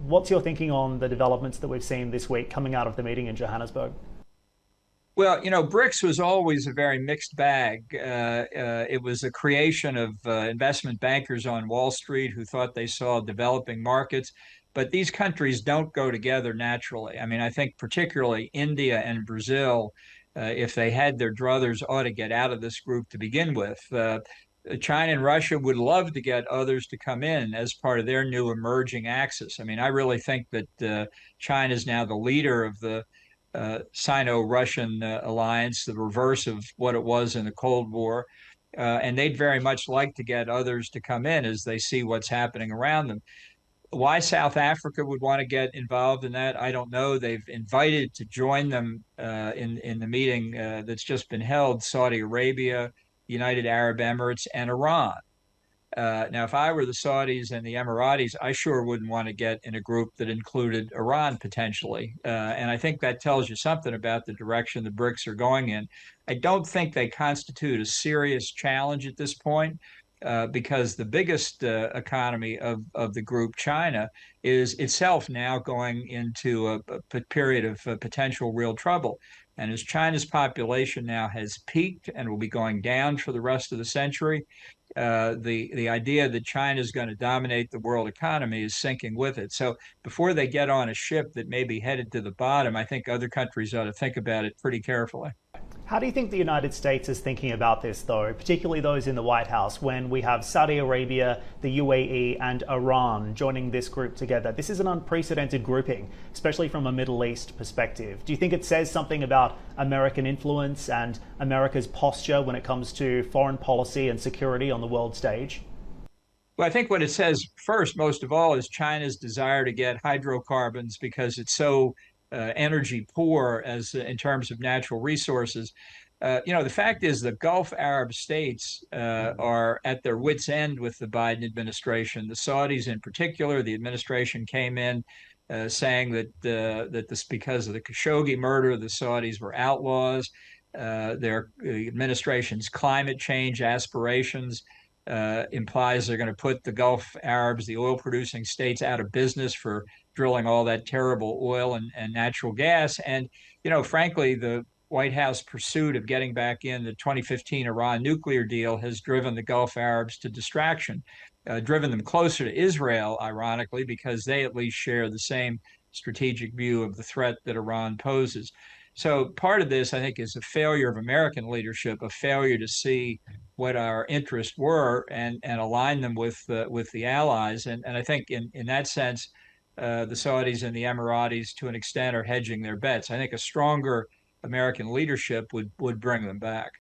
What's your thinking on the developments that we've seen this week coming out of the meeting in Johannesburg? Well, BRICS was always a very mixed bag. It was a creation of investment bankers on Wall Street who thought they saw developing markets, but these countries don't go together naturally. I mean, I think particularly India and Brazil, if they had their druthers, ought to get out of this group to begin with. China and Russia would love to get others to come in as part of their new emerging axis. I mean, I really think that China is now the leader of the Sino-Russian alliance, the reverse of what it was in the Cold War. And they'd very much like to get others to come in as they see what's happening around them. Why South Africa would want to get involved in that, I don't know. They've invited to join them in the meeting that's just been held Saudi Arabia, United Arab Emirates, and Iran. Now, if I were the Saudis and the Emiratis, I sure wouldn't want to get in a group that included Iran potentially. And I think that tells you something about the direction the BRICS are going in. I don't think they constitute a serious challenge at this point. Because the biggest economy of the group, China, is itself now going into a period of potential real trouble. And as China's population now has peaked and will be going down for the rest of the century, the idea that China is going to dominate the world economy is sinking with it. So before they get on a ship that may be headed to the bottom, I think other countries ought to think about it pretty carefully. How do you think the United States is thinking about this, though, particularly those in the White House, when we have Saudi Arabia, the UAE, and Iran joining this group together? This is an unprecedented grouping, especially from a Middle East perspective. Do you think it says something about American influence and America's posture when it comes to foreign policy and security on the world stage? Well, I think what it says first, most of all, is China's desire to get hydrocarbons because it's so energy poor as in terms of natural resources. The fact is the Gulf Arab states are at their wits' end with the Biden administration. The Saudis, in particular, the administration came in saying that this because of the Khashoggi murder, the Saudis were outlaws. The administration's climate change aspirations implies they're going to put the Gulf Arabs, the oil producing states, out of business for drilling all that terrible oil and natural gas. And, frankly, the White House pursuit of getting back in the 2015 Iran nuclear deal has driven the Gulf Arabs to distraction, driven them closer to Israel, ironically, because they at least share the same strategic view of the threat that Iran poses. So part of this, I think, is a failure of American leadership, a failure to see what our interests were and align them with the allies. And I think in that sense, the Saudis and the Emiratis, to an extent, are hedging their bets. I think a stronger American leadership would bring them back.